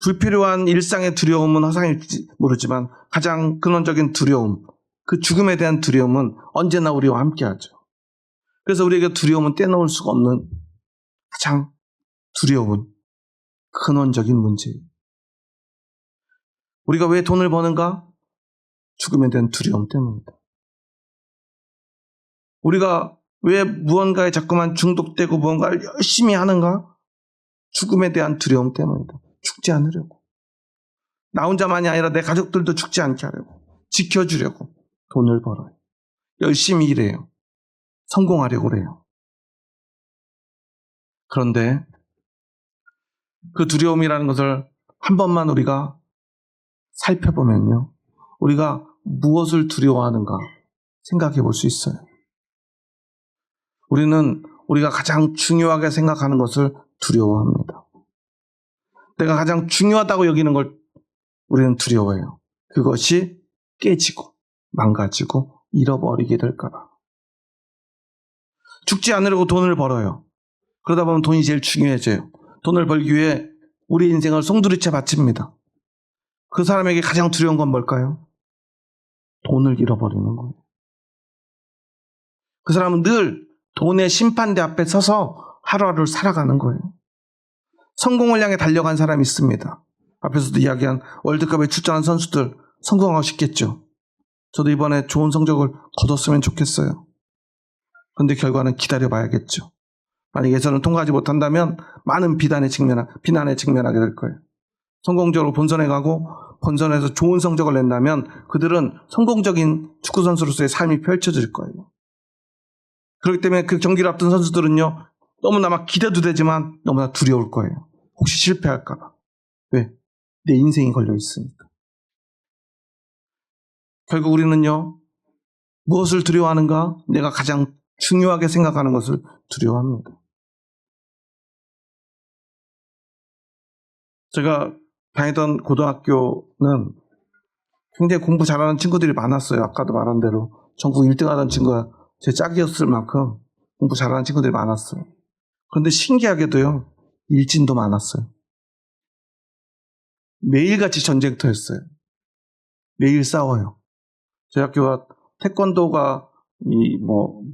불필요한 일상의 두려움은 허상일지 모르지만 가장 근원적인 두려움, 그 죽음에 대한 두려움은 언제나 우리와 함께하죠. 그래서 우리에게 두려움은 떼놓을 수가 없는 가장 두려운 근원적인 문제예요. 우리가 왜 돈을 버는가? 죽음에 대한 두려움 때문입니다. 우리가 왜 무언가에 자꾸만 중독되고 무언가를 열심히 하는가? 죽음에 대한 두려움 때문이다. 죽지 않으려고. 나 혼자만이 아니라 내 가족들도 죽지 않게 하려고. 지켜주려고 돈을 벌어요. 열심히 일해요. 성공하려고 그래요. 그런데 그 두려움이라는 것을 한 번만 우리가 살펴보면요. 우리가 무엇을 두려워하는가 생각해 볼 수 있어요. 우리는 우리가 가장 중요하게 생각하는 것을 두려워합니다. 내가 가장 중요하다고 여기는 걸 우리는 두려워해요. 그것이 깨지고 망가지고 잃어버리게 될까봐. 죽지 않으려고 돈을 벌어요. 그러다 보면 돈이 제일 중요해져요. 돈을 벌기 위해 우리 인생을 송두리째 바칩니다. 그 사람에게 가장 두려운 건 뭘까요? 돈을 잃어버리는 거예요. 그 사람은 늘 돈의 심판대 앞에 서서 하루하루를 살아가는 거예요. 성공을 향해 달려간 사람이 있습니다. 앞에서도 이야기한 월드컵에 출전한 선수들 성공하고 싶겠죠. 저도 이번에 좋은 성적을 거뒀으면 좋겠어요. 그런데 결과는 기다려봐야겠죠. 만약 예선을 통과하지 못한다면 많은 비난에 직면하게 될 거예요. 성공적으로 본선에 가고 본선에서 좋은 성적을 낸다면 그들은 성공적인 축구선수로서의 삶이 펼쳐질 거예요. 그렇기 때문에 그 경기를 앞둔 선수들은요, 너무나 막 기대도 되지만 너무나 두려울 거예요. 혹시 실패할까봐. 왜? 내 인생이 걸려 있으니까. 결국 우리는요, 무엇을 두려워하는가? 내가 가장 중요하게 생각하는 것을 두려워합니다. 제가 다니던 고등학교는 굉장히 공부 잘하는 친구들이 많았어요. 아까도 말한 대로 전국 1등 하던 친구가 제 짝이었을 만큼 공부 잘하는 친구들이 많았어요. 그런데 신기하게도요, 일진도 많았어요. 매일같이 전쟁터였어요. 매일 싸워요. 저희 학교가 태권도가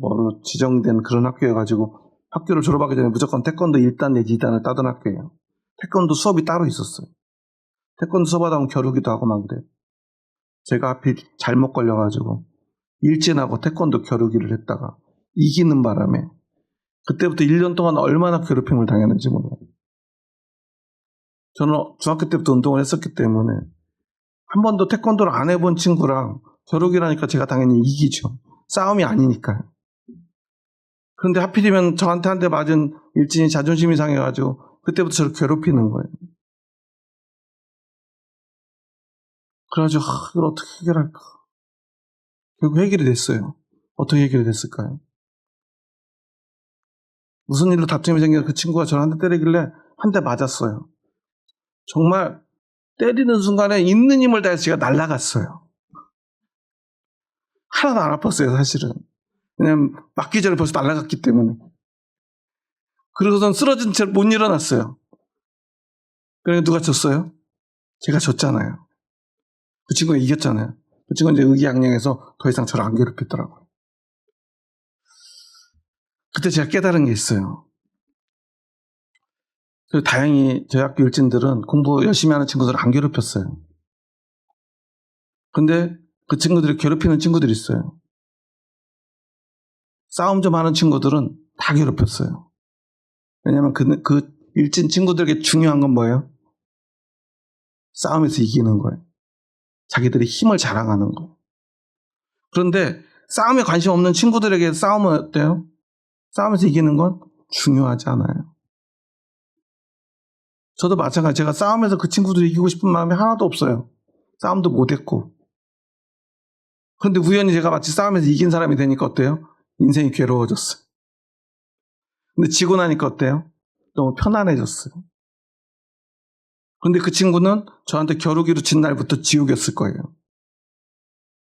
뭘로 지정된 그런 학교여가지고 학교를 졸업하기 전에 무조건 태권도 1단 내지 2단을 따던 학교예요. 태권도 수업이 따로 있었어요. 태권도 수업하다 보면 겨루기도 하고 막 그래요. 제가 하필 잘못 걸려가지고 일진하고 태권도 겨루기를 했다가 이기는 바람에 그때부터 1년 동안 얼마나 괴롭힘을 당했는지 몰라요. 저는 중학교 때부터 운동을 했었기 때문에 한 번도 태권도를 안 해본 친구랑 겨루기라니까 제가 당연히 이기죠. 싸움이 아니니까요. 그런데 하필이면 저한테 한 대 맞은 일진이 자존심이 상해가지고 그때부터 저를 괴롭히는 거예요. 그래가지고 이걸 어떻게 해결할까. 결국 해결이 됐어요. 어떻게 해결이 됐을까요? 무슨 일로 다툼이 생겨서 그 친구가 저를 한 대 때리길래 한 대 맞았어요. 정말 때리는 순간에 있는 힘을 다해서 제가 날아갔어요. 하나도 안 아팠어요, 사실은. 왜냐면 맞기 전에 벌써 날아갔기 때문에. 그러고선 쓰러진 채 못 일어났어요. 그러니까 누가 졌어요? 제가 졌잖아요. 그 친구가 이겼잖아요. 그 친구는 이제 의기양양해서 더 이상 저를 안 괴롭혔더라고요. 그때 제가 깨달은 게 있어요. 다행히 저희 학교 일진들은 공부 열심히 하는 친구들을 안 괴롭혔어요. 근데 그 친구들이 괴롭히는 친구들이 있어요. 싸움 좀 하는 친구들은 다 괴롭혔어요. 왜냐하면 그 일진 친구들에게 중요한 건 뭐예요? 싸움에서 이기는 거예요. 자기들이 힘을 자랑하는 거예요. 그런데 싸움에 관심 없는 친구들에게 싸움은 어때요? 싸움에서 이기는 건 중요하지 않아요. 저도 마찬가지. 제가 싸움에서 그 친구들이 이기고 싶은 마음이 하나도 없어요. 싸움도 못했고. 그런데 우연히 제가 마치 싸움에서 이긴 사람이 되니까 어때요? 인생이 괴로워졌어요. 근데 지고 나니까 어때요? 너무 편안해졌어요. 근데 그 친구는 저한테 겨루기로 진 날부터 지옥이었을 거예요.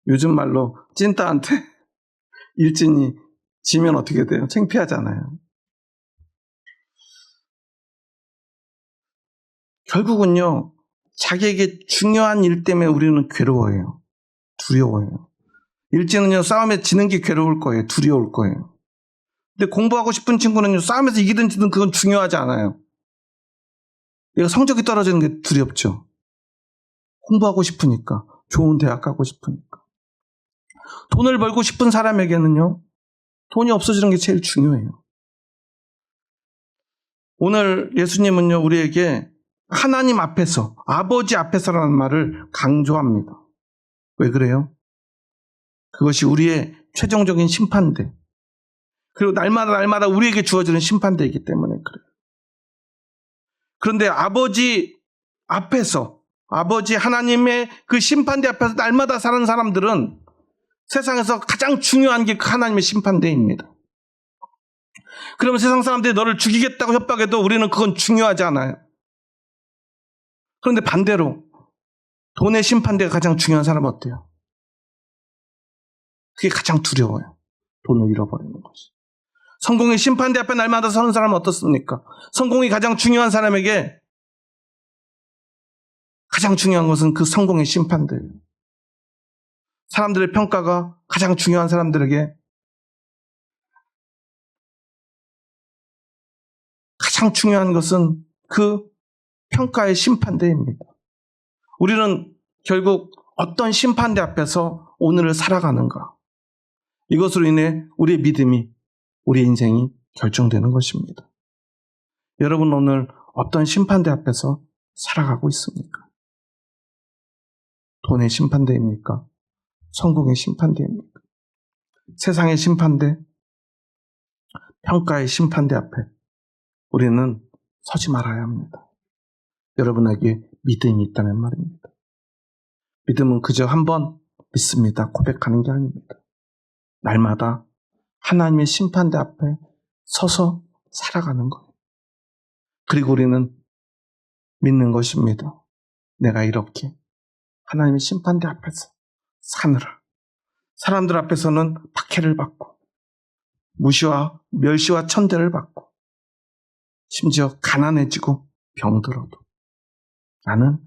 요즘 말로 찐따한테 일진이 지면 어떻게 돼요? 창피하잖아요. 결국은요, 자기에게 중요한 일 때문에 우리는 괴로워해요. 두려워해요. 일찍은요, 싸움에 지는 게 괴로울 거예요. 두려울 거예요. 근데 공부하고 싶은 친구는요, 싸움에서 이기든 지든 그건 중요하지 않아요. 얘가 성적이 떨어지는 게 두렵죠. 공부하고 싶으니까, 좋은 대학 가고 싶으니까. 돈을 벌고 싶은 사람에게는요, 돈이 없어지는 게 제일 중요해요. 오늘 예수님은요, 우리에게 하나님 앞에서, 아버지 앞에서라는 말을 강조합니다. 왜 그래요? 그것이 우리의 최종적인 심판대, 그리고 날마다 우리에게 주어지는 심판대이기 때문에 그래요. 그런데 아버지 앞에서, 아버지 하나님의 그 심판대 앞에서 날마다 사는 사람들은 세상에서 가장 중요한 게 그 하나님의 심판대입니다. 그러면 세상 사람들이 너를 죽이겠다고 협박해도 우리는 그건 중요하지 않아요. 그런데 반대로 돈의 심판대가 가장 중요한 사람은 어때요? 그게 가장 두려워요. 돈을 잃어버리는 것이. 성공의 심판대 앞에 날마다 서는 사람은 어떻습니까? 성공이 가장 중요한 사람에게 가장 중요한 것은 그 성공의 심판대예요. 사람들의 평가가 가장 중요한 사람들에게 가장 중요한 것은 그 평가의 심판대입니다. 우리는 결국 어떤 심판대 앞에서 오늘을 살아가는가? 이것으로 인해 우리의 믿음이, 우리의 인생이 결정되는 것입니다. 여러분 오늘 어떤 심판대 앞에서 살아가고 있습니까? 돈의 심판대입니까? 성공의 심판대입니까? 세상의 심판대, 평가의 심판대 앞에 우리는 서지 말아야 합니다. 여러분에게 믿음이 있다는 말입니다. 믿음은 그저 한번 믿습니다, 고백하는 게 아닙니다. 날마다 하나님의 심판대 앞에 서서 살아가는 거예요. 그리고 우리는 믿는 것입니다. 내가 이렇게 하나님의 심판대 앞에서 사느라 사람들 앞에서는 박해를 받고 무시와 멸시와 천대를 받고 심지어 가난해지고 병들어도 나는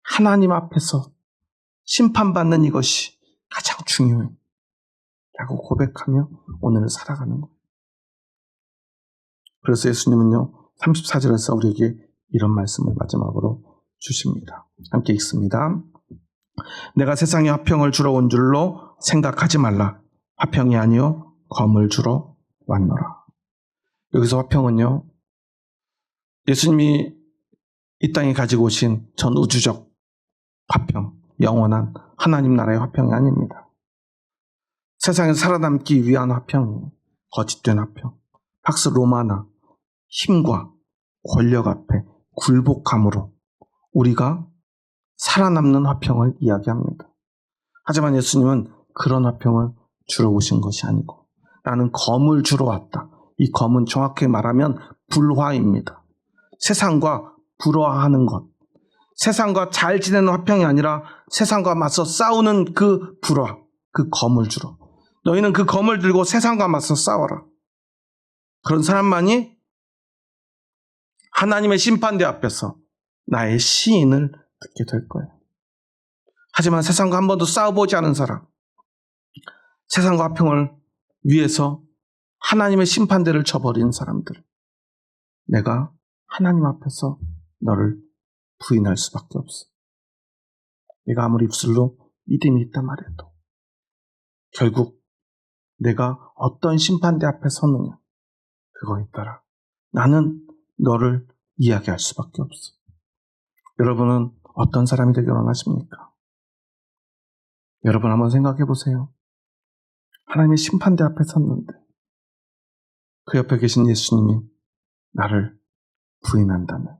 하나님 앞에서 심판받는 이것이 가장 중요해 라고 고백하며 오늘을 살아가는 거예요. 그래서 예수님은요 34절에서 우리에게 이런 말씀을 마지막으로 주십니다. 함께 읽습니다. 내가 세상에 화평을 주러 온 줄로 생각하지 말라. 화평이 아니요 검을 주러 왔노라. 여기서 화평은요 예수님이 이 땅에 가지고 오신 전 우주적 화평, 영원한 하나님 나라의 화평이 아닙니다. 세상에서 살아남기 위한 화평이에요. 거짓된 화평, 팍스 로마나 힘과 권력 앞에 굴복함으로 우리가 살아남는 화평을 이야기합니다. 하지만 예수님은 그런 화평을 주러 오신 것이 아니고 나는 검을 주러 왔다. 이 검은 정확히 말하면 불화입니다. 세상과 불화하는 것, 세상과 잘 지내는 화평이 아니라 세상과 맞서 싸우는 그 불화, 그 검을 주러. 너희는 그 검을 들고 세상과 맞서 싸워라. 그런 사람만이 하나님의 심판대 앞에서 나의 시인을 듣게 될 거예요. 하지만 세상과 한 번도 싸워보지 않은 사람, 세상과 화평을 위해서 하나님의 심판대를 쳐버린 사람들, 내가 하나님 앞에서 너를 부인할 수밖에 없어. 내가 아무리 입술로 믿음이 있단 말해도 결국 내가 어떤 심판대 앞에 섰느냐 그거에 따라 나는 너를 이야기할 수밖에 없어. 여러분은 어떤 사람이 되길 원하십니까? 여러분 한번 생각해 보세요. 하나님의 심판대 앞에 섰는데 그 옆에 계신 예수님이 나를 부인한다면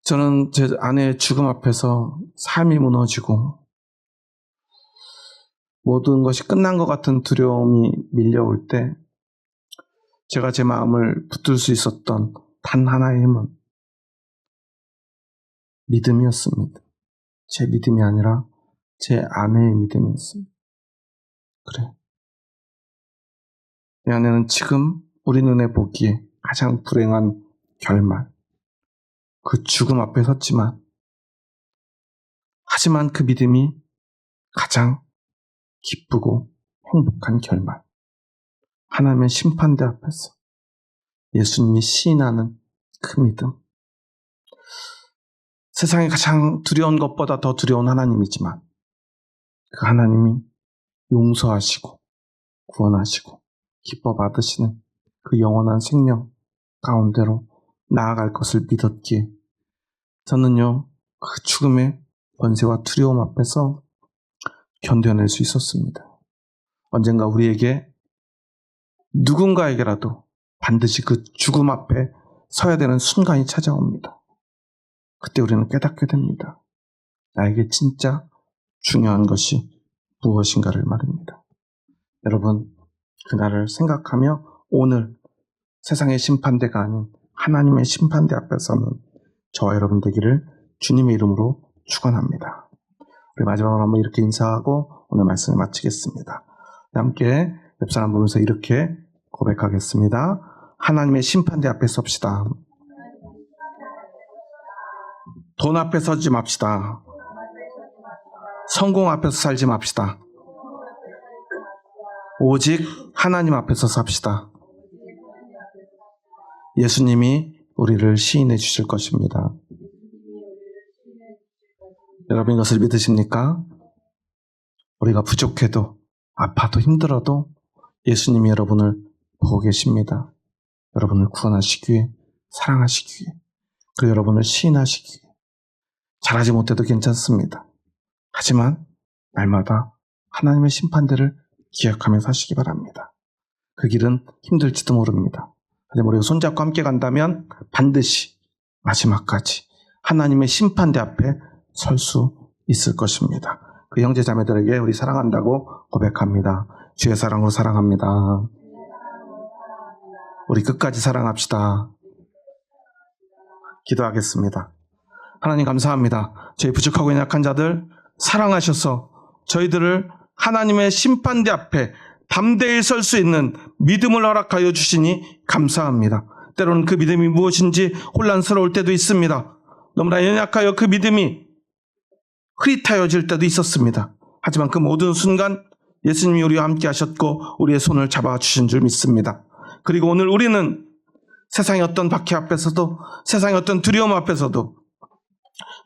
저는 제 아내의 죽음 앞에서 삶이 무너지고 모든 것이 끝난 것 같은 두려움이 밀려올 때 제가 제 마음을 붙들 수 있었던 단 하나의 힘은 믿음이었습니다. 제 믿음이 아니라 제 아내의 믿음이었습니다. 그래. 내 아내는 지금 우리 눈에 보기에 가장 불행한 결말, 그 죽음 앞에 섰지만, 하지만 그 믿음이 가장 기쁘고 행복한 결말. 하나님의 심판대 앞에서 예수님이 시인하는 그 믿음. 세상에 가장 두려운 것보다 더 두려운 하나님이지만 그 하나님이 용서하시고 구원하시고 기뻐 받으시는 그 영원한 생명 가운데로 나아갈 것을 믿었기에 저는요, 그 죽음의 권세와 두려움 앞에서 견뎌낼 수 있었습니다. 언젠가 우리에게 누군가에게라도 반드시 그 죽음 앞에 서야 되는 순간이 찾아옵니다. 그때 우리는 깨닫게 됩니다. 나에게 진짜 중요한 것이 무엇인가를 말입니다. 여러분, 그날을 생각하며 오늘 세상의 심판대가 아닌 하나님의 심판대 앞에서는 저와 여러분 되기를 주님의 이름으로 축원합니다. 우리 마지막으로 한번 이렇게 인사하고 오늘 말씀을 마치겠습니다. 함께 옆 사람 보면서 이렇게 고백하겠습니다. 하나님의 심판대 앞에 섭시다. 돈 앞에 서지 맙시다. 성공 앞에서 살지 맙시다. 오직 하나님 앞에서 삽시다. 예수님이 우리를 시인해 주실 것입니다. 여러분 이것을 믿으십니까? 우리가 부족해도 아파도 힘들어도 예수님이 여러분을 보고 계십니다. 여러분을 구원하시기 위해, 사랑하시기 위해, 그리고 여러분을 시인하시기 위해. 잘하지 못해도 괜찮습니다. 하지만 날마다 하나님의 심판대를 기억하며 사시기 바랍니다. 그 길은 힘들지도 모릅니다. 하지만 우리가 손잡고 함께 간다면 반드시 마지막까지 하나님의 심판대 앞에 설 수 있을 것입니다. 그 형제 자매들에게 우리 사랑한다고 고백합니다. 주의 사랑으로 사랑합니다. 우리 끝까지 사랑합시다. 기도하겠습니다. 하나님 감사합니다. 저희 부족하고 연약한 자들 사랑하셔서 저희들을 하나님의 심판대 앞에 담대히 설 수 있는 믿음을 허락하여 주시니 감사합니다. 때로는 그 믿음이 무엇인지 혼란스러울 때도 있습니다. 너무나 연약하여 그 믿음이 흐릿하여질 때도 있었습니다. 하지만 그 모든 순간 예수님이 우리와 함께 하셨고 우리의 손을 잡아주신 줄 믿습니다. 그리고 오늘 우리는 세상의 어떤 박해 앞에서도 세상의 어떤 두려움 앞에서도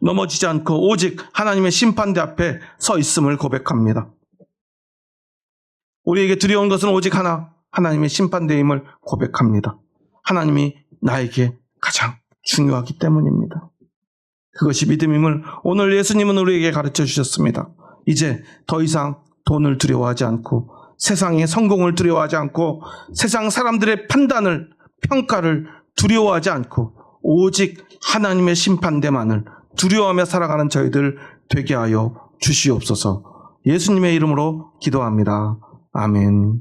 넘어지지 않고 오직 하나님의 심판대 앞에 서 있음을 고백합니다. 우리에게 두려운 것은 오직 하나, 하나님의 심판대임을 고백합니다. 하나님이 나에게 가장 중요하기 때문입니다. 그것이 믿음임을 오늘 예수님은 우리에게 가르쳐 주셨습니다. 이제 더 이상 돈을 두려워하지 않고 세상의 성공을 두려워하지 않고 세상 사람들의 판단을, 평가를 두려워하지 않고 오직 하나님의 심판대만을 두려워하며 살아가는 저희들 되게 하여 주시옵소서. 예수님의 이름으로 기도합니다. 아멘.